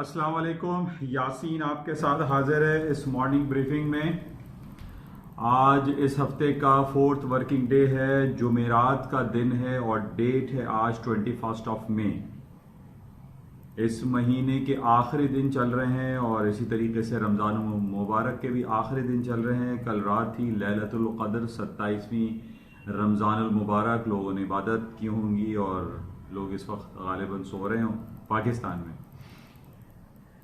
السلام علیکم، یاسین آپ کے ساتھ حاضر ہے اس مارننگ بریفنگ میں۔ آج اس ہفتے کا 4th ورکنگ ڈے ہے، جمعرات کا دن ہے اور ڈیٹ ہے آج 21 مئی۔ اس مہینے کے آخری دن چل رہے ہیں اور اسی طریقے سے رمضان مبارک کے بھی آخری دن چل رہے ہیں۔ کل رات تھی لیلۃ القدر، 27ویں رمضان المبارک۔ لوگوں نے عبادت کی ہوں گی اور لوگ اس وقت غالباً سو رہے ہوں پاکستان میں۔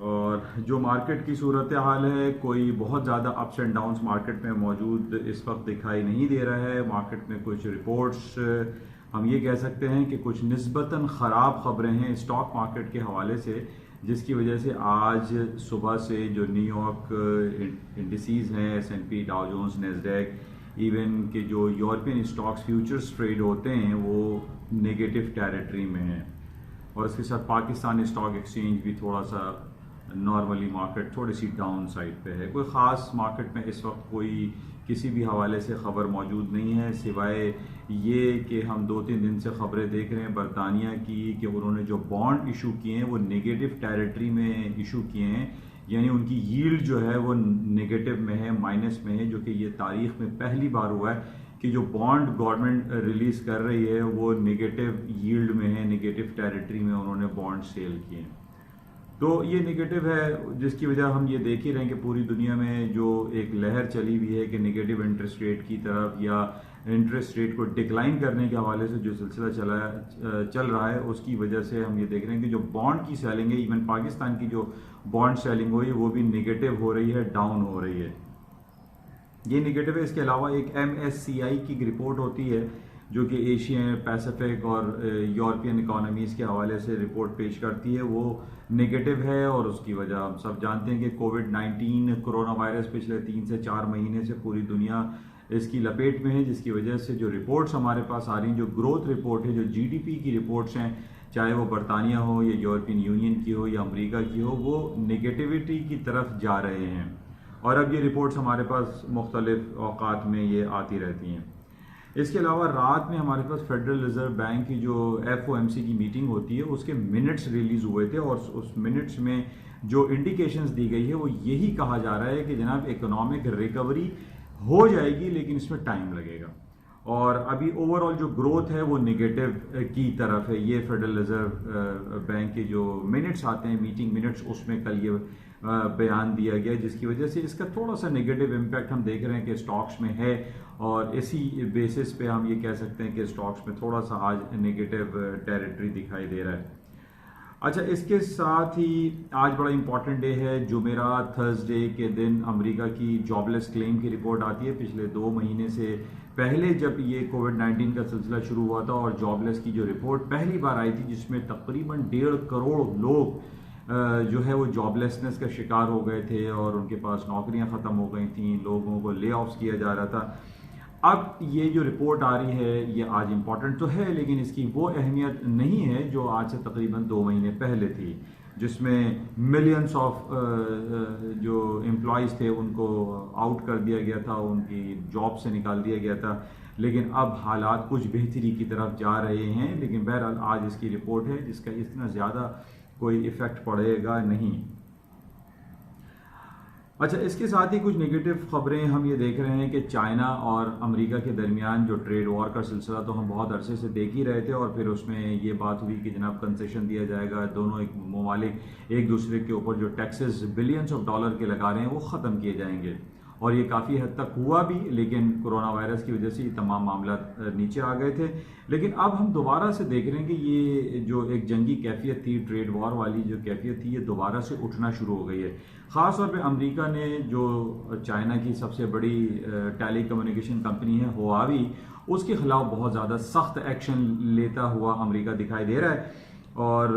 اور جو مارکیٹ کی صورتحال ہے، کوئی بہت زیادہ اپس اینڈ ڈاؤنس مارکیٹ میں موجود اس وقت دکھائی نہیں دے رہا ہے۔ مارکیٹ میں کچھ رپورٹس ہم یہ کہہ سکتے ہیں کہ کچھ نسبتاً خراب خبریں ہیں اسٹاک مارکیٹ کے حوالے سے، جس کی وجہ سے آج صبح سے جو نیو یارک انڈیسیز ہیں، S&P، ڈاؤ جونز، نیسڈیک، ایون کہ جو یورپین اسٹاکس فیوچرز ٹریڈ ہوتے ہیں وہ نیگیٹو ٹیریٹری میں ہیں۔ اور اس کے ساتھ پاکستان اسٹاک ایکسچینج بھی تھوڑا سا نارملی مارکیٹ تھوڑی سی ڈاؤن سائڈ پہ ہے۔ کوئی خاص مارکیٹ میں اس وقت کوئی کسی بھی حوالے سے خبر موجود نہیں ہے، سوائے یہ کہ ہم 2-3 دن سے خبریں دیکھ رہے ہیں برطانیہ کی کہ انہوں نے جو بانڈ ایشو کیے ہیں وہ نیگیٹو ٹیریٹری میں ایشو کیے ہیں، یعنی ان کی ییلڈ جو ہے وہ نیگیٹو میں ہے، مائنس میں ہے، جو کہ یہ تاریخ میں پہلی بار ہوا ہے کہ جو بانڈ گورنمنٹ ریلیز کر رہی ہے وہ نیگیٹو ییلڈ میں ہے، نیگیٹو ٹیریٹری میں انہوں نے بانڈ سیل کیے ہیں۔ تو یہ نیگیٹو ہے، جس کی وجہ ہم یہ دیکھ ہی رہے ہیں کہ پوری دنیا میں جو ایک لہر چلی ہوئی ہے کہ نیگیٹو انٹرسٹ ریٹ کی طرف یا انٹرسٹ ریٹ کو ڈکلائن کرنے کے حوالے سے جو سلسلہ چل رہا ہے، اس کی وجہ سے ہم یہ دیکھ رہے ہیں کہ جو بانڈ کی سیلنگ ہے، ایون پاکستان کی جو بانڈ سیلنگ ہوئی وہ بھی نیگیٹو ہو رہی ہے، ڈاؤن ہو رہی ہے۔ یہ نیگیٹو ہے۔ اس کے علاوہ ایک MSCI کی رپورٹ ہوتی ہے جو کہ ایشین پیسیفک اور یورپین اکانومیز کے حوالے سے رپورٹ پیش کرتی ہے، وہ نیگیٹو ہے۔ اور اس کی وجہ ہم سب جانتے ہیں کہ کووڈ-19 کرونا وائرس پچھلے 3 سے 4 مہینے سے پوری دنیا اس کی لپیٹ میں ہے، جس کی وجہ سے جو رپورٹس ہمارے پاس آ رہی ہیں، جو گروتھ رپورٹ ہے، جو GDP کی رپورٹس ہیں، چاہے وہ برطانیہ ہو یا یورپین یونین کی ہو یا امریکہ کی ہو، وہ نیگیٹیوٹی کی طرف جا رہے ہیں۔ اور اب یہ رپورٹس ہمارے پاس مختلف اوقات میں یہ آتی رہتی ہیں۔ اس کے علاوہ رات میں ہمارے پاس فیڈرل ریزرو بینک کی جو FOMC کی میٹنگ ہوتی ہے اس کے منٹس ریلیز ہوئے تھے، اور اس منٹس میں جو انڈیکیشنز دی گئی ہے وہ یہی کہا جا رہا ہے کہ جناب اکنامک ریکوری ہو جائے گی لیکن اس میں ٹائم لگے گا، اور ابھی اوور آل جو گروتھ ہے وہ نیگیٹو کی طرف ہے۔ یہ فیڈرل ریزرو بینک کے جو منٹس آتے ہیں، میٹنگ منٹس، اس میں کل یہ بیان دیا گیا، جس کی وجہ سے اس کا تھوڑا سا نیگیٹو امپیکٹ ہم دیکھ رہے ہیں کہ اسٹاکس میں ہے، اور اسی بیسس پہ ہم یہ کہہ سکتے ہیں کہ اسٹاکس میں تھوڑا سا آج نیگیٹو ٹیریٹری دکھائی دے رہا ہے۔ اچھا، اس کے ساتھ ہی آج بڑا امپورٹنٹ ڈے ہے، جمعرات تھرسڈے کے دن امریکہ کی جاب لیس کلیم کی رپورٹ آتی ہے۔ پچھلے 2 مہینے سے پہلے جب یہ کووڈ-19 کا سلسلہ شروع ہوا تھا اور جاب لیس کی جو رپورٹ پہلی بار آئی تھی، جس میں تقریباً 1.5 کروڑ لوگ جو ہے وہ جاب لیسنس کا شکار ہو گئے تھے اور ان کے پاس نوکریاں ختم ہو گئی تھیں، لوگوں کو لے آفس کیا جا رہا تھا۔ اب یہ جو رپورٹ آ رہی ہے یہ آج امپورٹنٹ تو ہے، لیکن اس کی وہ اہمیت نہیں ہے جو آج سے تقریباً 2 مہینے پہلے تھی، جس میں ملینس آف جو امپلائیز تھے ان کو آؤٹ کر دیا گیا تھا، ان کی جاب سے نکال دیا گیا تھا۔ لیکن اب حالات کچھ بہتری کی طرف جا رہے ہیں، لیکن بہرحال آج اس کی رپورٹ ہے جس کا اتنا زیادہ کوئی ایفیکٹ پڑے گا نہیں۔ اچھا، اس کے ساتھ ہی کچھ نیگیٹو خبریں ہم یہ دیکھ رہے ہیں کہ چائنا اور امریکہ کے درمیان جو ٹریڈ وار کا سلسلہ تو ہم بہت عرصے سے دیکھ ہی رہے تھے، اور پھر اس میں یہ بات ہوئی کہ جناب کنسیشن دیا جائے گا، دونوں ممالک ایک دوسرے کے اوپر جو ٹیکسز بلینز آف ڈالر کے لگا رہے ہیں وہ ختم کیے جائیں گے، اور یہ کافی حد تک ہوا بھی، لیکن کورونا وائرس کی وجہ سے یہ تمام معاملات نیچے آ گئے تھے۔ لیکن اب ہم دوبارہ سے دیکھ رہے ہیں کہ یہ جو ایک جنگی کیفیت تھی، ٹریڈ وار والی جو کیفیت تھی، یہ دوبارہ سے اٹھنا شروع ہو گئی ہے۔ خاص طور پہ امریکہ نے جو چائنا کی سب سے بڑی ٹیلی کمیونیکیشن کمپنی ہے ہواوی، اس کے خلاف بہت زیادہ سخت ایکشن لیتا ہوا امریکہ دکھائی دے رہا ہے، اور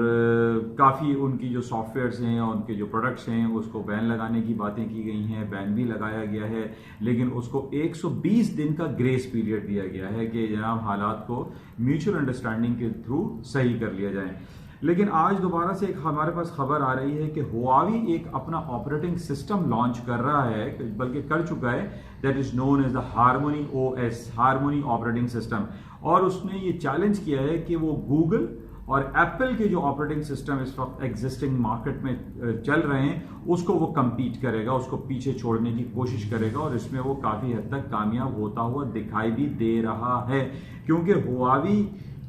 کافی ان کی جو سافٹ ویئرس ہیں اور ان کے جو پروڈکٹس ہیں اس کو بین لگانے کی باتیں کی گئی ہیں، بین بھی لگایا گیا ہے، لیکن اس کو 120 دن کا گریس پیریڈ دیا گیا ہے کہ جناب حالات کو میوچل انڈرسٹینڈنگ کے تھرو صحیح کر لیا جائے۔ لیکن آج دوبارہ سے ایک ہمارے پاس خبر آ رہی ہے کہ ہواوی ایک اپنا آپریٹنگ سسٹم لانچ کر رہا ہے، بلکہ کر چکا ہے، that is known as the harmony OS، harmony operating system, اور اس نے یہ چیلنج کیا ہے کہ وہ گوگل اور ایپل کے جو آپریٹنگ سسٹم اس وقت ایگزسٹنگ مارکیٹ میں چل رہے ہیں اس کو وہ کمپیٹ کرے گا، اس کو پیچھے چھوڑنے کی کوشش کرے گا، اور اس میں وہ کافی حد تک کامیاب ہوتا ہوا دکھائی بھی دے رہا ہے، کیونکہ ہواوی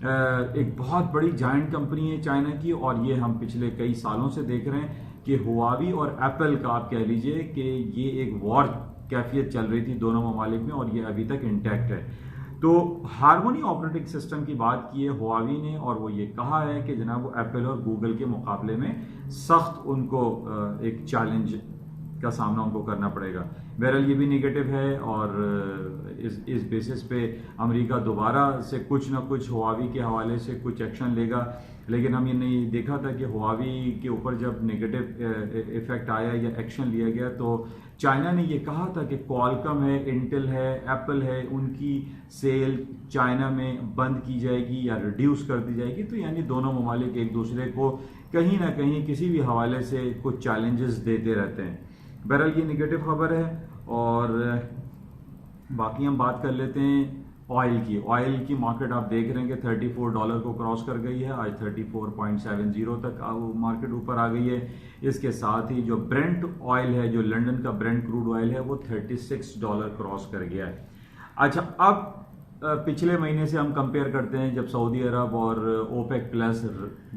ایک بہت بڑی جائنٹ کمپنی ہے چائنا کی، اور یہ ہم پچھلے کئی سالوں سے دیکھ رہے ہیں کہ ہواوی اور ایپل کا آپ کہہ لیجئے کہ یہ ایک وار کیفیت چل رہی تھی دونوں ممالک میں، اور یہ ابھی تک انٹیکٹ ہے۔ تو ہارمونی آپریٹنگ سسٹم کی بات کی ہے ہواوی نے، اور وہ یہ کہا ہے کہ جناب وہ ایپل اور گوگل کے مقابلے میں سخت ان کو ایک چیلنج کا سامنا ان کو کرنا پڑے گا۔ بہرحال یہ بھی نگیٹو ہے، اور اس بیسس پہ امریکہ دوبارہ سے کچھ نہ کچھ ہواوی کے حوالے سے کچھ ایکشن لے گا، لیکن ہم یہ نہیں دیکھا تھا کہ ہواوی کے اوپر جب نگیٹو ایفیکٹ آیا یا ایکشن لیا گیا تو چائنا نے یہ کہا تھا کہ کوالکم ہے، انٹل ہے، ایپل ہے، ان کی سیل چائنا میں بند کی جائے گی یا ریڈیوس کر دی جائے گی، تو یعنی دونوں ممالک ایک دوسرے کو کہیں نہ کہیں کسی بھی حوالے سے کچھ چیلنجز دیتے رہتے ہیں۔ بہرحال یہ نگیٹو خبر ہے، اور باقی ہم بات کر لیتے ہیں آئل کی مارکیٹ آپ دیکھ رہے ہیں کہ $34 کو کراس کر گئی ہے، آج 34.70 تک مارکیٹ اوپر آ گئی ہے۔ اس کے ساتھ ہی جو برنٹ آئل ہے، جو لنڈن کا برنٹ کروڈ آئل ہے، وہ $36 کراس کر گیا ہے۔ اچھا، اب پچھلے مہینے سے ہم کمپیئر کرتے ہیں جب سعودی عرب اور اوپیک پلس،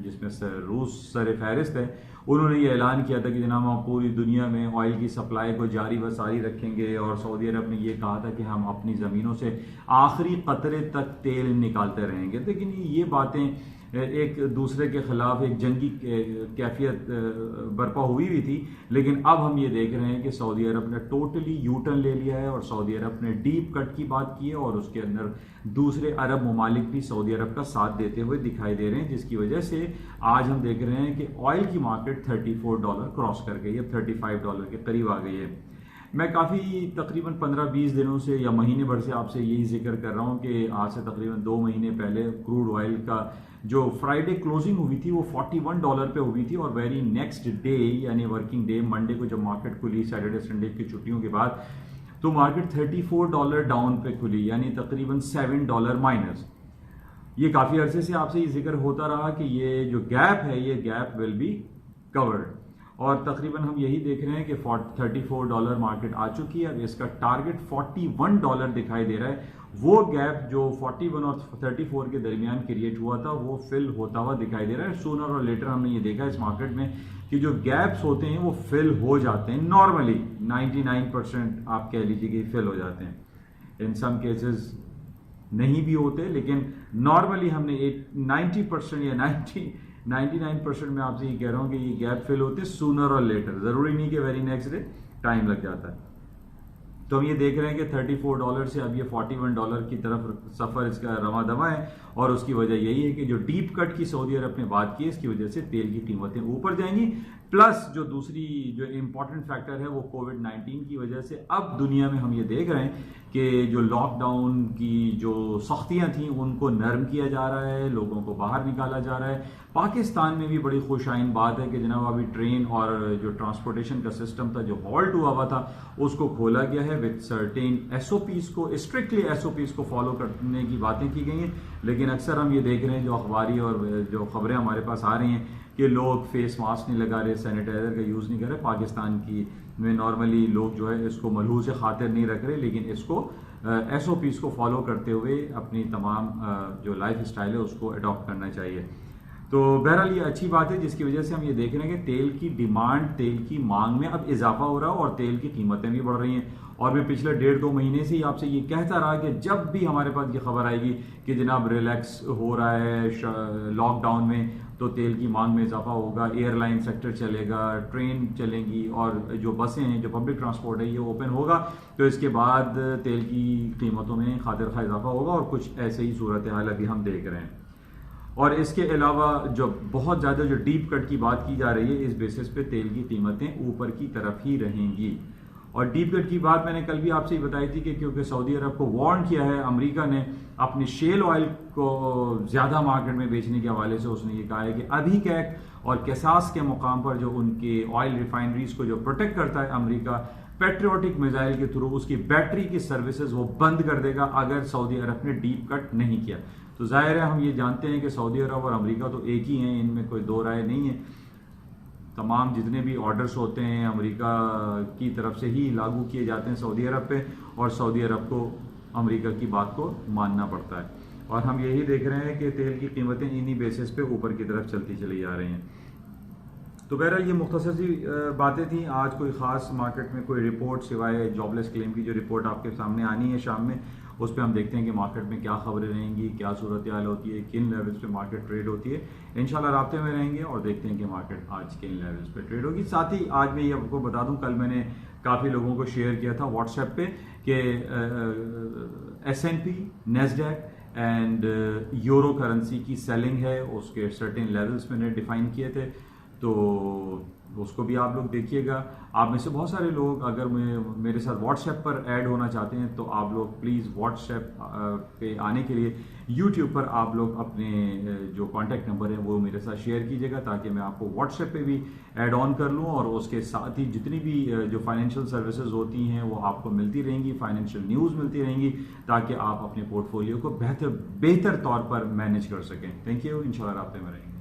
جس میں سے روس سر فہرست ہے، انہوں نے یہ اعلان کیا تھا کہ جناب ہم پوری دنیا میں آئل کی سپلائی کو جاری و ساری رکھیں گے، اور سعودی عرب نے یہ کہا تھا کہ ہم اپنی زمینوں سے آخری قطرے تک تیل نکالتے رہیں گے۔ لیکن یہ باتیں ایک دوسرے کے خلاف ایک جنگی کیفیت برپا ہوئی تھی، لیکن اب ہم یہ دیکھ رہے ہیں کہ سعودی عرب نے ٹوٹلی یو ٹرن لے لیا ہے، اور سعودی عرب نے ڈیپ کٹ کی بات کی ہے، اور اس کے اندر دوسرے عرب ممالک بھی سعودی عرب کا ساتھ دیتے ہوئے دکھائی دے رہے ہیں، جس کی وجہ سے آج ہم دیکھ رہے ہیں کہ آئل کی مارکیٹ $34 کراس کر گئی ہے، $35 کے قریب آ گئی ہے۔ میں کافی تقریباً 15-20 دنوں سے یا مہینے بھر سے آپ سے یہی ذکر کر رہا ہوں کہ آج سے تقریباً 2 مہینے پہلے کروڈ آئل کا جو فرائیڈے کلوزنگ ہوئی تھی وہ $41 پہ ہوئی تھی، اور ویری نیکسٹ ڈے یعنی ورکنگ ڈے منڈے کو جب مارکیٹ کھلی سیٹرڈے سنڈے کی چھٹیوں کے بعد، تو مارکیٹ $34 ڈاؤن پہ کھلی، یعنی تقریباً $7 مائنس۔ یہ کافی عرصے سے آپ سے یہ ذکر ہوتا رہا کہ یہ جو گیپ ہے یہ گیپ ول بی کورڈ، اور تقریباً ہم یہی دیکھ رہے ہیں کہ $34 مارکیٹ آ چکی ہے۔ اب اس کا ٹارگٹ $41 دکھائی دے رہا ہے۔ وہ گیپ جو 41 اور 34 کے درمیان کریٹ ہوا تھا وہ فل ہوتا ہوا دکھائی دے رہا ہے۔ سونر اور لیٹر ہم نے یہ دیکھا اس مارکیٹ میں کہ جو گیپس ہوتے ہیں وہ فل ہو جاتے ہیں، نارملی 99% آپ کہہ لیجیے کہ فل ہو جاتے ہیں، ان سم کیسز نہیں بھی ہوتے، لیکن نارملی ہم نے 90% یا 99% میں آپ سے یہ کہہ رہا ہوں کہ یہ گیپ فل ہوتے سونر اور لیٹر، ضروری نہیں کہ ویری نیکسٹ ڈے، ٹائم لگ جاتا ہے۔ تو ہم یہ دیکھ رہے ہیں کہ $34 سے اب یہ $41 کی طرف سفر اس کا رواں دواں ہے، اور اس کی وجہ یہی ہے کہ جو ڈیپ کٹ کی سعودی عرب نے بات کی اس کی وجہ سے تیل کی قیمتیں اوپر جائیں گی، پلس جو دوسری جو امپورٹنٹ فیکٹر ہے وہ کووڈ-19 کی وجہ سے اب دنیا میں ہم یہ دیکھ رہے ہیں کہ جو لاک ڈاؤن کی جو سختیاں تھیں ان کو نرم کیا جا رہا ہے، لوگوں کو باہر نکالا جا رہا ہے۔ پاکستان میں بھی بڑی خوش آئین بات ہے کہ جناب ابھی ٹرین اور جو ٹرانسپورٹیشن کا سسٹم تھا جو ہالٹ ہوا تھا اس کو کھولا گیا ہے وتھ سرٹین SOPs کو، اسٹرکٹلی SOPs کو فالو کرنے کی باتیں کی گئی ہیں، لیکن اکثر ہم یہ دیکھ رہے ہیں جو اخباری اور جو خبریں ہمارے پاس آ رہی ہیں کہ لوگ فیس ماسک نہیں لگا رہے، سینیٹائزر کا یوز نہیں کر رہے۔ پاکستان کی میں نارملی لوگ جو ہے اس کو ملحوظ خاطر نہیں رکھ رہے، لیکن اس کو SOPs کو فالو کرتے ہوئے اپنی تمام جو لائف اسٹائل ہے اس کو اڈاپٹ کرنا چاہیے۔ تو بہرحال یہ اچھی بات ہے جس کی وجہ سے ہم یہ دیکھ رہے ہیں کہ تیل کی ڈیمانڈ، تیل کی مانگ میں اب اضافہ ہو رہا ہے، اور تیل کی قیمتیں بھی بڑھ رہی ہیں۔ اور میں پچھلے 1.5-2 مہینے سے ہی آپ سے یہ کہتا رہا کہ جب بھی ہمارے پاس یہ خبر آئے گی کہ جناب ریلیکس ہو رہا ہے لاک ڈاؤن میں تو تیل کی مانگ میں اضافہ ہوگا، ایئر لائن سیکٹر چلے گا، ٹرین چلیں گی، اور جو بسیں ہیں جو پبلک ٹرانسپورٹ ہے یہ اوپن ہوگا، تو اس کے بعد تیل کی قیمتوں میں خاطر خواہ اضافہ ہوگا، اور کچھ ایسے ہی صورتحال ابھی ہم دیکھ رہے ہیں۔ اور اس کے علاوہ جو بہت زیادہ جو ڈیپ کٹ کی بات کی جا رہی ہے اس بیسس پہ تیل کی قیمتیں اوپر کی طرف ہی رہیں گی۔ اور ڈیپ کٹ کی بات میں نے کل بھی آپ سے بتائی تھی کہ کیونکہ سعودی عرب کو وارن کیا ہے امریکہ نے اپنی شیل آئل کو زیادہ مارکیٹ میں بیچنے کے حوالے سے، اس نے یہ کہا ہے کہ ابھی کیک اور کیساس کے مقام پر جو ان کے آئل ریفائنریز کو جو پروٹیکٹ کرتا ہے امریکہ، پیٹریوٹک میزائل کے تھرو اس کی بیٹری کی سروسز وہ بند کر دے گا اگر سعودی عرب نے ڈیپ کٹ نہیں کیا۔ تو ظاہر ہے ہم یہ جانتے ہیں کہ سعودی عرب اور امریکہ تو ایک ہی ہیں، ان میں کوئی دو رائے نہیں ہے. تمام جتنے بھی آرڈرز ہوتے ہیں امریکہ کی طرف سے ہی لاگو کیے جاتے ہیں سعودی عرب پہ، اور سعودی عرب کو امریکہ کی بات کو ماننا پڑتا ہے. اور ہم یہی دیکھ رہے ہیں کہ تیل کی قیمتیں انہی بیسس پہ اوپر کی طرف چلتی چلی جا رہی ہیں. تو بہرحال یہ مختصر سی باتیں تھیں. آج کوئی خاص مارکیٹ میں کوئی رپورٹ سوائے جاب لیس کلیم کی جو رپورٹ آپ کے سامنے آنی ہے شام میں، اس پہ ہم دیکھتے ہیں کہ مارکیٹ میں کیا خبریں رہیں گی، کیا صورتحال ہوتی ہے، کن لیولز پہ مارکیٹ ٹریڈ ہوتی ہے. انشاءاللہ رابطے میں رہیں گے اور دیکھتے ہیں کہ مارکیٹ آج کن لیولز پہ ٹریڈ ہوگی. ساتھ ہی آج میں یہ آپ کو بتا دوں، کل میں نے کافی لوگوں کو شیئر کیا تھا واٹس ایپ پہ کہ S&P، نیسڈیک اینڈ یورو کرنسی کی سیلنگ ہے، اس کے سرٹن لیولز میں نے ڈیفائن کیے تھے، تو اس کو بھی آپ لوگ دیکھیے گا. آپ میں سے بہت سارے لوگ اگر میرے ساتھ واٹس ایپ پر ایڈ ہونا چاہتے ہیں تو آپ لوگ پلیز واٹس ایپ پہ آنے کے لیے یوٹیوب پر آپ لوگ اپنے جو کانٹیکٹ نمبر ہے وہ میرے ساتھ شیئر کیجیے گا، تاکہ میں آپ کو واٹس ایپ پہ بھی ایڈ آن کر لوں، اور اس کے ساتھ ہی جتنی بھی جو فائنینشیل سروسز ہوتی ہیں وہ آپ کو ملتی رہیں گی، فائنینشیل نیوز ملتی رہیں گی، تاکہ آپ اپنے پورٹ فولیو کو بہتر طور پر مینیج کر سکیں. Thank you. انشاءاللہ رابطے میں رہیں گے.